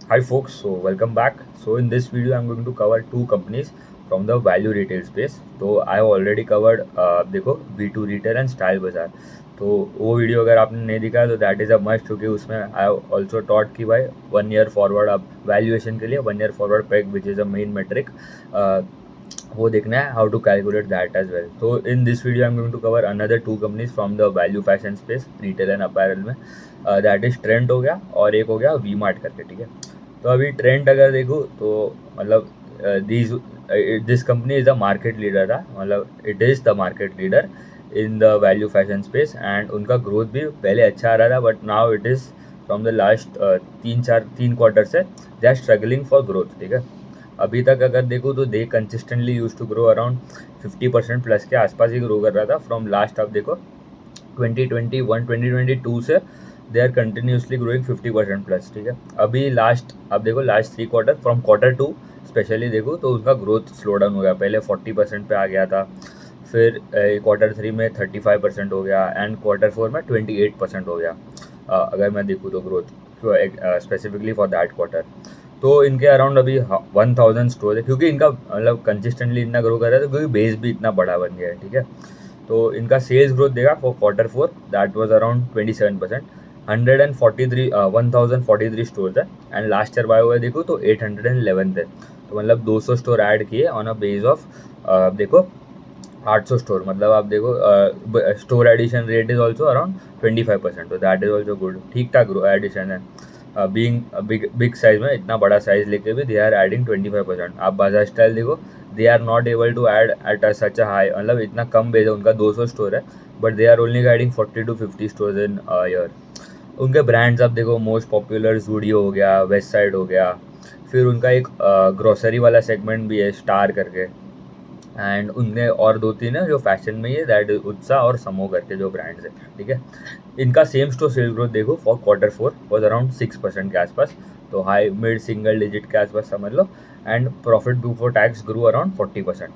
Hi folks, so welcome back. So in this video I'm going to cover two companies from the value retail space. तो I have already covered देखो V2 Retail and Style Bazaar. तो वो video अगर आपने नहीं दिखा तो that is a must, क्योंकि उसमें आई ऑल्सो टॉट कि भाई 1 ईयर फॉरवर्ड आप वैल्यूएशन के लिए 1 year forward PEG which is a main metric, वो देखना है how to calculate that as well. तो in this video I am going to cover another two companies from the value fashion space retail and apparel में. That is trend हो गया और एक हो गया वी मार्ट करके. ठीक है, तो अभी ट्रेंड अगर देखूँ तो मतलब this company is the market leader था, मतलब it is the market leader in the value fashion space. And उनका ग्रोथ भी पहले अच्छा आ रहा था, but now it is from the last 3 quarter से they are struggling for growth. ठीक है, अभी तक अगर देखो तो they consistently use to grow around 50% plus के आसपास ही ग्रो कर रहा था फ्रॉम लास्ट. आप देखो 2021 2022 से they are continuously growing 50% plus. ठीक है, अभी लास्ट आप देखो last 3 quarter from Q2 specially देखो तो उसका ग्रोथ स्लो डाउन हो गया. पहले 40% पे आ गया था, फिर Q3 में 35% हो गया एंड Q4 में 28% हो गया. अगर मैं देखूँ तो growth specifically for that quarter. तो इनके अराउंड अभी 1000 स्टोर है, क्योंकि इनका मतलब कंसिस्टेंटली इतना ग्रो कर रहा है, तो क्योंकि बेस भी इतना बड़ा बन गया है. ठीक है, तो इनका सेल्स ग्रोथ देगा for Q4 that was around 27%. 1043 stores है एंड लास्ट ईयर बाय हुआ देखो तो 811 थे. तो मतलब 200 स्टोर ऐड किए ऑन अ बेस ऑफ देखो 800 स्टोर. मतलब आप देखो store addition rate is also around 25%. तो दैट इज ऑल्सो गुड, ठीक ठाक एडिशन है. बीइंग बिग बिग साइज में इतना बड़ा साइज लेके भी दे आर एडिंग 25%. आप बाजार स्टाइल देखो, they are not able to add at such a high, मतलब इतना कम बेस है उनका, 200 स्टोर है, but they are only guiding 40 to 50 store in year. उनके ब्रांड्स आप देखो, मोस्ट पॉपुलर जूडियो हो गया, वेस्ट साइड हो गया, फिर उनका एक ग्रोसरी वाला सेगमेंट भी है स्टार करके. एंड उनने और 2-3 है जो फैशन में ही है, दैट उत्साह और समो करके जो ब्रांड्स है. ठीक है, इनका सेम स्टोर सेल ग्रोथ देखो फॉर Q4 वॉज अराउंड 6% के आसपास, तो हाई मिड सिंगल डिजिट के आसपास समझ लो. And profit before tax grew around 40%.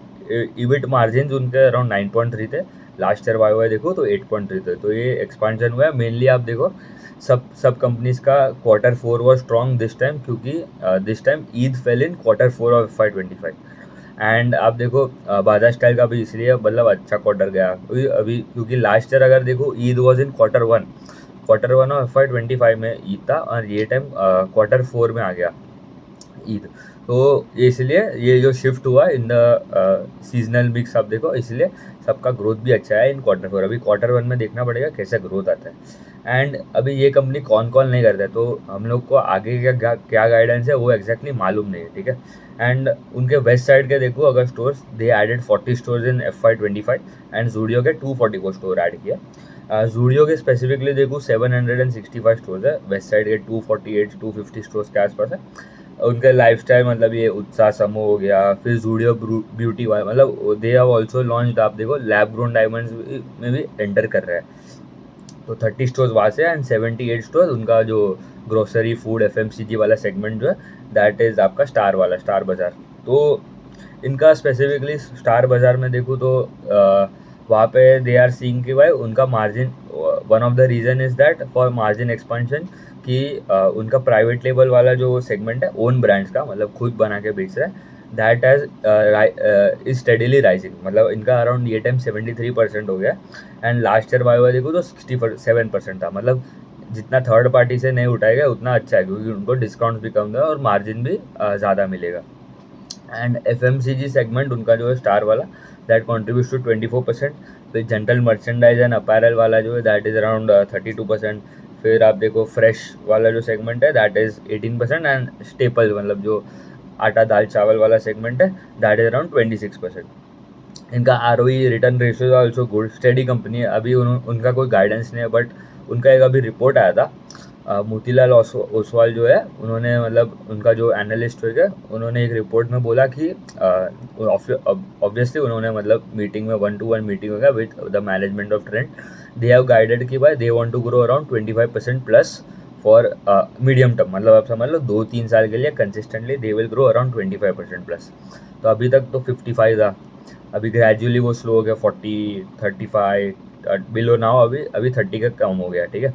EBIT margin उनके अराउंड 9.3 थे. लास्ट ईयर वाई देखो तो 8.3 थे. तो ये एक्सपांशन हुआ है मेनली. आप देखो सब कंपनीज का Q4 was strong this time, क्योंकि this time Eid fell in Q4 of FY25. And आप देखो बाजार स्टाइल का भी इसलिए मतलब अच्छा क्वार्टर गया अभी, क्योंकि लास्ट ईयर अगर देखो Eid was in Q1 of FY25 में ईद था, और ये टाइम Q4 में आ गया ईद. तो इसलिए ये जो शिफ्ट हुआ इन द सीजनल मिक्स आप देखो, इसलिए सबका ग्रोथ भी अच्छा है इन Q4. अभी Q1 में देखना पड़ेगा कैसे ग्रोथ आता है. एंड अभी ये कंपनी कौन कौन नहीं करता है, तो हम लोग को आगे क्या क्या गाइडेंस है वो एग्जैक्टली मालूम नहीं है. ठीक है, एंड उनके वेस्ट साइड के देखो अगर stores, they added 40 stores in FY25 and Zudio के 244 स्टोर ऐड किया. जूडियो के स्पेसिफिकली देखो 765 स्टोर्स है, वेस्ट साइड के 248 250 स्टोर्स के आसपास है. उनका लाइफस्टाइल मतलब ये उत्साह समूह हो गया, फिर जूडियो ब्यूटी वाला, मतलब दे हैव ऑल्सो लॉन्च. आप देखो लैब ग्रोन डायमंड्स में भी एंटर कर रहे हैं. तो 30 स्टोर्स वहाँ से एंड 78 स्टोर उनका जो ग्रोसरी फूड FMCG वाला सेगमेंट जो है, दैट इज़ आपका स्टार वाला स्टार बाज़ार. तो इनका स्पेसिफिकली स्टार बाज़ार में देखूँ तो वहाँ पे दे आर सीइंग कि भाई उनका margin, one of the reason is that for margin expansion कि उनका प्राइवेट लेबल वाला जो सेगमेंट है ओन ब्रांड्स का, मतलब खुद बना के बेच रहा है, that has is steadily rising. मतलब इनका अराउंड ये टाइम 73% हो गया. एंड लास्ट ईयर वाई देखो तो 67% था. मतलब जितना थर्ड पार्टी से नहीं उठाएगा उतना अच्छा है, क्योंकि उनको डिस्काउंट भी कम है और मार्जिन भी ज़्यादा मिलेगा. एंड FMCG सेगमेंट उनका जो है स्टार वाला, दैट कॉन्ट्रीब्यूट टू 24%. फिर जनरल मर्चेंडाइज एंड अपैरल वाला जो है दैट इज़ अराउंड 32%. फिर आप देखो फ्रेश वाला जो सेगमेंट है दैट इज़ 18%. एंड स्टेपल मतलब जो आटा दाल चावल वाला सेगमेंट है दैट इज़ अराउंड 26%. इनका ROE return ratio also good, study company है. अभी उनका कोई गाइडेंस नहीं है, बट उनका एक अभी रिपोर्ट आया था. मोतीलाल ओसवाल जो है उन्होंने, मतलब उनका जो एनालिस्ट हो गया, उन्होंने एक रिपोर्ट में बोला कि ऑब्वियसली उन्होंने मतलब मीटिंग में 1-to-1 मीटिंग हो गया with the management of Trent. They have guided कि भाई they want to grow around 25% plus for medium term. मतलब आप समझ लो 2-3 साल के लिए consistently they will grow around 25% plus. तो अभी तक तो 55 था, अभी ग्रेजुअली वो स्लो हो गया 40 35 बिलो नाउ, अभी अभी 30 का कम हो गया. ठीक है,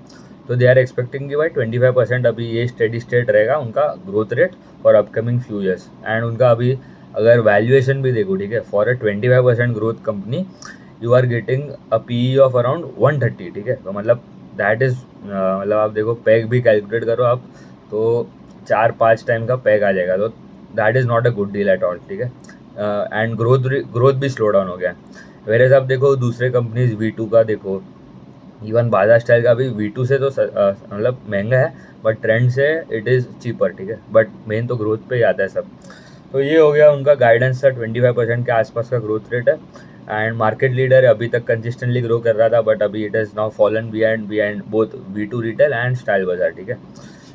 तो दे आर एक्सपेक्टिंग कि भाई 25% अभी ये स्टेडी स्टेट रहेगा उनका growth rate for upcoming few years. And उनका अभी अगर वैल्यूएशन भी देखो, ठीक है, for a 25% growth company you are getting a P of around 130, ठीक है। तो मतलब दैट इज़ मतलब आप देखो पैग भी कैलकुलेट करो आप, तो 4-5 टाइम का पैग आ जाएगा, तो that is not a good deal at all, ठीक है। एंड ग्रोथ भी स्लो डाउन हो गया। वेरेज आप देखो दूसरे कंपनीज V2 का देखो, इवन बाजा स्टाइल का भी V2 से तो मतलब महंगा है, बट ट्रेंड से इट इज़ चीपर, ठीक है। बट मेन तो ग्रोथ पे ही आता है सब। तो ये हो गया उनका गाइडेंस था, 25% के आसपास का ग्रोथ रेट है। एंड मार्केट लीडर अभी तक कंसिस्टेंटली ग्रो कर रहा था, बट अभी it is now fallen behind both V2 retail and style बाजार, ठीक है।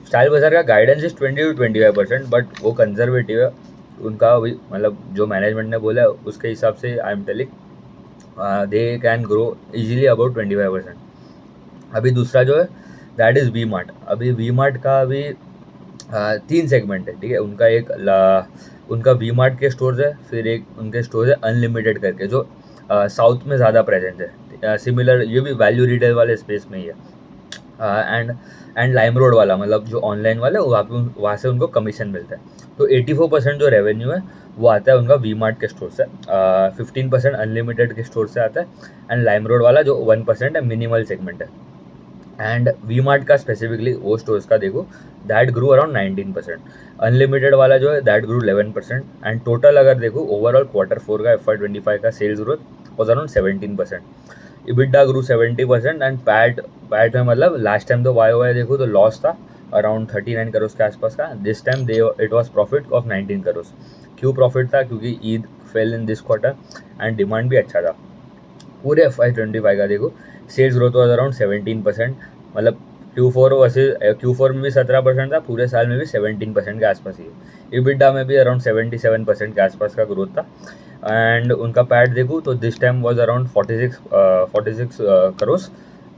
स्टाइल बाजार का गाइडेंस इज 20 to 25%, बट वो कंजर्वेटिव है उनका अभी, मतलब जो मैनेजमेंट ने बोला है उसके हिसाब से I am telling they can grow easily about 25%। अभी दूसरा जो है दैट इज़ वी मार्ट। अभी वी मार्ट का अभी 3 सेगमेंट है, ठीक है। उनका वी मार्ट के स्टोर्स है, फिर एक उनके स्टोर्स है अनलिमिटेड करके जो साउथ में ज़्यादा प्रेजेंट है। सिमिलर ये भी वैल्यू रिटेल वाले स्पेस में ही है। एंड लाइम रोड वाला, मतलब जो ऑनलाइन वाला है वहाँ से उनको कमीशन मिलता है। तो 84% जो रेवेन्यू है वो आता है उनका वी मार्ट के स्टोर से, 15% अनलिमिटेड के स्टोर से आता है, एंड लाइम रोड वाला जो 1% है मिनिमल सेगमेंट है। एंड वी मार्ट का स्पेसिफिकली वो स्टोर्स का देखो दैट ग्रू अराउंड 19%, अनलिमिटेड वाला जो है दैट ग्रू 11%। एंड टोटल अगर देखो ओवरऑल Q4 का FY25 का sales growth was around 17%, EBITDA grew 70%। And PAT में मतलब लास्ट टाइम तो वाई देखो तो लॉस था अराउंड 39 करोड़ के आसपास का, this time it was profit of 19 crore. क्यों प्रॉफिट था? क्योंकि Eid fell in this quarter and demand भी अच्छा था। पूरे FY25 का देखो सेल्स ग्रोथ वॉज अराउंड 17%, मतलब Q4 वर्सेज Q4 में भी 17% था, पूरे साल में भी 17% के आसपास ही है। EBITDA में भी अराउंड 77% के आसपास का ग्रोथ था। एंड उनका पैट देखूँ तो this time was around 46 crore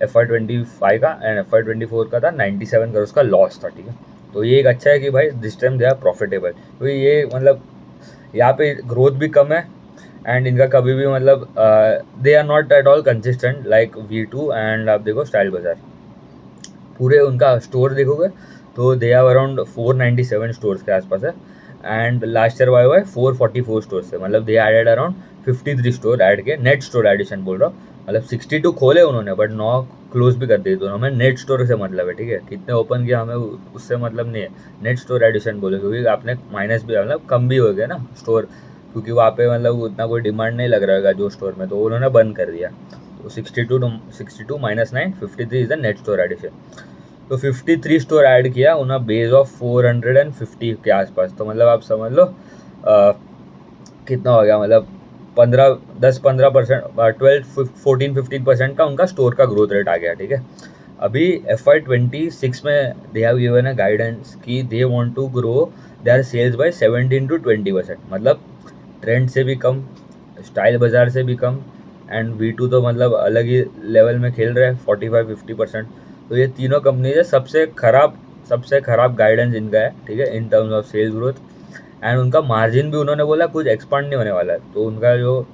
FY25 का, एंड FY24 का था 97 करोड़ का लॉस था, ठीक है। तो ये एक अच्छा है कि भाई this time they are profitable, क्योंकि ये मतलब यहाँ पे ग्रोथ भी कम है एंड इनका कभी भी मतलब they are not at all consistent like V2। And आप देखो स्टाइल बाजार, पूरे उनका स्टोर देखोगे तो दे आर अराउंड 497 स्टोर्स के आसपास है। एंड लास्ट ईयर वाई 444 स्टोर्स है, मतलब they added around 53 store add के, नेट स्टोर एडिशन बोल रहा हूँ, मतलब 62 खोले उन्होंने बट 9 क्लोज भी कर दिए दोनों में। नेट स्टोर से मतलब है, ठीक है, कितने ओपन किया हमें उससे मतलब नहीं है, नेट स्टोर एडिशन बोले, क्योंकि आपने माइनस भी मतलब कम भी हो गया ना स्टोर, क्योंकि वहाँ पे मतलब उतना कोई डिमांड नहीं लग रहा है जो स्टोर में, तो उन्होंने बंद कर दिया। तो 62 minus 9 53 is the net store addition. तो 53 स्टोर ऐड किया उन्हें बेस ऑफ 450 के आसपास, तो मतलब आप समझ लो कितना हो गया, मतलब 10-15%, 12-14-15% का उनका स्टोर का ग्रोथ रेट आ गया, ठीक है। अभी FY26 में they have given a guidance कि they want to grow their sales by 17 to 20%, मतलब ट्रेंड से भी कम, स्टाइल बाजार से भी कम, एंड V2 तो मतलब अलग ही लेवल में खेल रहे हैं 45-50%। तो ये तीनों कंपनीज है, सबसे खराब गाइडेंस इनका है, ठीक है, in terms of sales growth. And उनका मार्जिन भी उन्होंने बोला कुछ एक्सपांड नहीं होने वाला है, तो उनका जो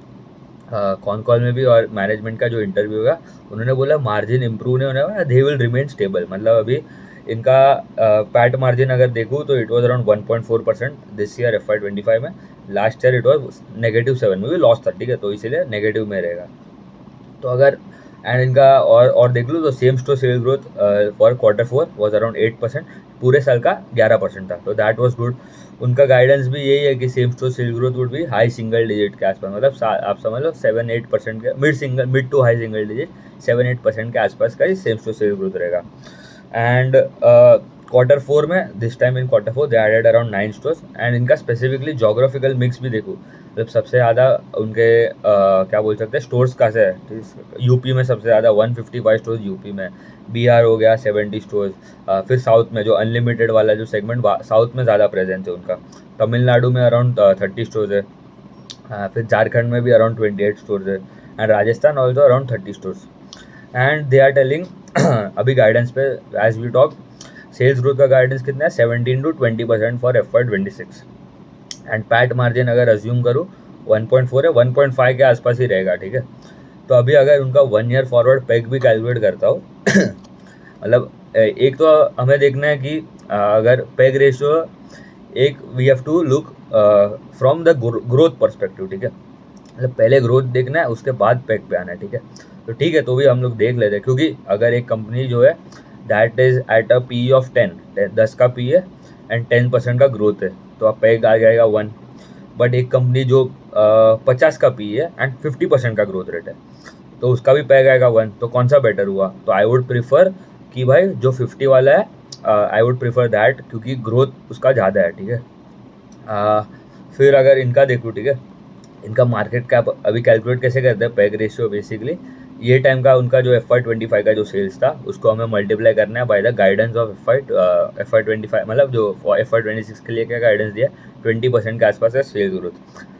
कॉन कॉल में भी और मैनेजमेंट का जो इंटरव्यू होगा उन्होंने बोला मार्जिन इंप्रूव नहीं होने वाला, दे विल रिमेन स्टेबल। मतलब अभी इनका पैट मार्जिन अगर देखूँ तो it was around 1.4% this year FY25 में, लास्ट ईयर इट वॉज -7 में भी लॉस था, ठीक है, तो इसीलिए नेगेटिव में रहेगा। तो अगर एंड इनका और देख लो तो same store sale growth for Q4 was around 8%, पूरे साल का 11% था, तो दैट वॉज गुड। उनका गाइडेंस भी यही है कि same store sale growth would भी हाई सिंगल डिजिट के आसपास, मतलब आप समझ लो 7-8% के mid to high single digit 7-8% के आसपास का ही सेम स्टोर सेल ग्रोथ रहेगा। एंड Q4 में this time in Q4 they added around 9 stores. And इनका स्पेसिफिकली जोग्राफिकल मिक्स भी देखो, मतलब सबसे ज़्यादा उनके क्या बोल सकते हैं स्टोर्स कहाँ से है, यूपी में सबसे ज़्यादा 155 स्टोर्स यूपी में, बिहार हो गया 70 स्टोर्स, फिर साउथ में जो अनलिमिटेड वाला जो सेगमेंट साउथ में ज़्यादा प्रेजेंस है उनका, तमिलनाडु में अराउंड 30 स्टोर्स है, फिर झारखंड में भी अराउंड 28 स्टोर्स है, and Rajasthan also around 30 stores. And they are telling अभी गाइडेंस पे as we talk sales growth का गाइडेंस कितना है 17 to 20% for FY26। And PAT margin अगर अज्यूम करूँ 1.4 है, 1.5 के आसपास ही रहेगा, ठीक है। तो अभी अगर उनका 1 ईयर फॉरवर्ड पैक भी कैलकुलेट करता हो मतलब एक तो हमें देखना है कि अगर पेग रेशियो एक we have to look from the growth perspective, ठीक है, मतलब पहले ग्रोथ देखना है उसके बाद पैक पे आना है, ठीक है। तो ठीक है, तो भी हम लोग देख लेते हैं, क्योंकि अगर एक कंपनी जो है that is at a P of 10 का पी है एंड 10% का ग्रोथ है, तो आप पैक आ जाएगा 1। बट एक कंपनी जो 50 का पी है एंड 50% का ग्रोथ रेट है, तो उसका भी पैक आएगा 1। तो कौन सा बेटर हुआ? तो आई वुड प्रिफर कि भाई जो 50 वाला है, आई वुड प्रिफर दैट, क्योंकि ग्रोथ उसका ज़्यादा है, ठीक है। फिर अगर इनका देखूँ, ठीक है, इनका मार्केट कैप अभी कैलकुलेट कैसे करते हैं? पैग रेशियो बेसिकली ये टाइम का उनका जो FY25 का जो सेल्स था उसको हमें मल्टीप्लाई करना है by the guidance of FY25, मतलब जो FY26 के लिए क्या गाइडेंस दिया, 20% के आसपास का सेल्स ग्रोथ।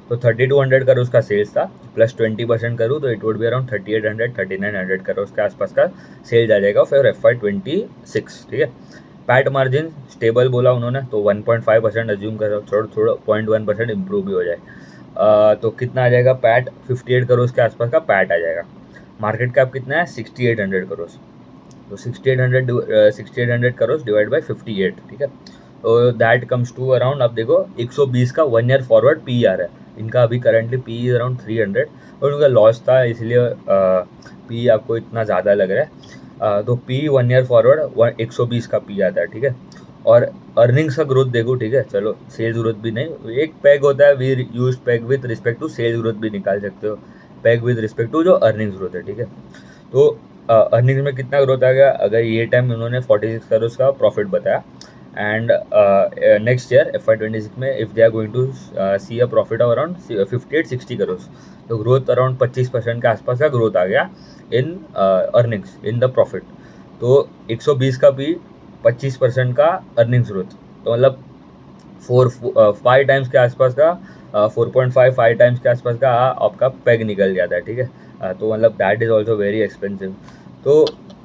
तो 3200 करोड़ उसका सेल्स था, प्लस 20% करूँ तो it would be around 3800 3900 crore के आसपास का सेल्स आ जाएगा फिर FY26, ठीक है। पैट मार्जिन स्टेबल बोला उन्होंने, तो 1.5% अज्यूम करो, थोड़ा 0.1% इम्प्रूव भी हो जाए। तो कितना आ जाएगा पैट? 58 करोड़ के आसपास का पैट आ जाएगा। मार्केट कैप कितना है? 6800 करोड़। तो 6800 करोड़ डिवाइड बाई 58, ठीक है। तो दैट कम्स टू अराउंड, आप देखो 120 का 1 ईयर फॉरवर्ड पी आ रहा है इनका। अभी करंटली पी इज अराउंड 300 और उनका लॉस था, इसलिए पी आपको इतना ज़्यादा लग रहा है। तो पी 1 ईयर फॉरवर्ड 120 का पी आता है, ठीक है। और अर्निंग्स का ग्रोथ देखो, ठीक है, चलो सेल्स ग्रोथ भी नहीं, एक पैग होता है, we use PEG with respect to sales growth भी निकाल सकते हो, पैग विद रिस्पेक्ट टू जो अर्निंग्स ग्रोथ है, ठीक है। तो अर्निंग्स में कितना ग्रोथ आ गया? अगर ये टाइम उन्होंने 46 करोड़ का प्रॉफिट बताया एंड नेक्स्ट ईयर FY26 में if they are going to see a profit of around 58-60 crore, तो ग्रोथ अराउंड 25% के आसपास का ग्रोथ आ गया इन अर्निंग्स, इन द प्रॉफिट। तो 120 का भी 25% का अर्निंग्स ग्रोथ, तो मतलब 5 टाइम्स के आसपास का 4.5 टाइम्स के आसपास का आपका पैग निकल जाता है, ठीक है। तो मतलब that is also very expensive. तो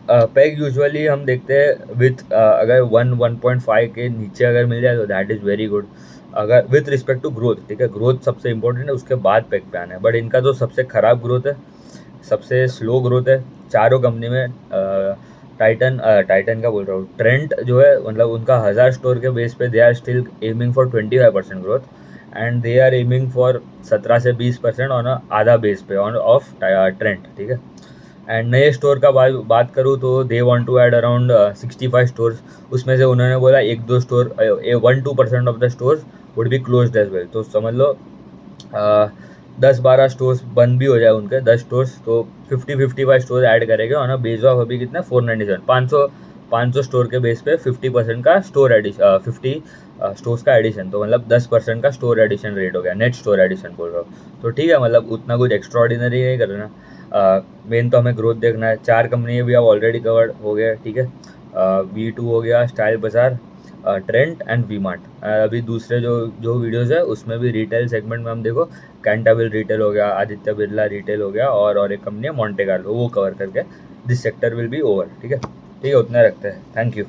पैग यूजुअली हम देखते हैं विथ अगर 1.5 के नीचे अगर मिल जाए तो दैट इज़ वेरी गुड, अगर विथ रिस्पेक्ट टू ग्रोथ, ठीक है। ग्रोथ सबसे इंपॉर्टेंट है, उसके बाद पैग पे आना है। बट इनका जो सबसे ख़राब ग्रोथ है, सबसे स्लो ग्रोथ है चारों कंपनी में, टाइटन का बोल रहा हूँ, ट्रेंट जो है, मतलब उनका 1000 स्टोर के बेस पे they are still aiming for 25% growth and they are aiming for 17 से 20% ऑन आधा बेस पे ऑन ऑफ ट्रेंट, ठीक है। एंड नए स्टोर का बात करूँ तो they want to add around 65 stores, उसमें से उन्होंने बोला 1-2 store 1-2% of the stores would be closed as well. तो समझ लो 10-12 स्टोर्स बंद भी हो जाए उनके, 10 स्टोर्स, तो 50-55 स्टोर ऐड करेंगे ऑन अ बेस ऑफ अभी कितना 497, 500 स्टोर के बेस पे 50% का स्टोर एडिशन, 50 स्टोर्स का एडिशन, तो मतलब 10% का स्टोर एडिशन रेट हो गया, नेट स्टोर एडिशन बोल रहा हूँ। तो ठीक है, मतलब उतना कुछ एक्स्ट्रा ऑर्डिनरी नहीं करना। मेन तो हमें ग्रोथ देखना है। 4 कंपनी भी अब ऑलरेडी कवर्ड हो गया, ठीक है। V2 हो गया, स्टाइल बाजार, ट्रेंट एंड वी मार्ट। अभी दूसरे जो जो वीडियोज़ है उसमें भी रिटेल सेगमेंट में हम देखो कैंटाबिल रिटेल हो गया, आदित्य बिरला रिटेल हो गया, और एक कंपनी है मॉन्टे कार्लो, वो कवर करके this sector will be over, ठीक है। ठीक है, उतना रखते हैं। Thank you.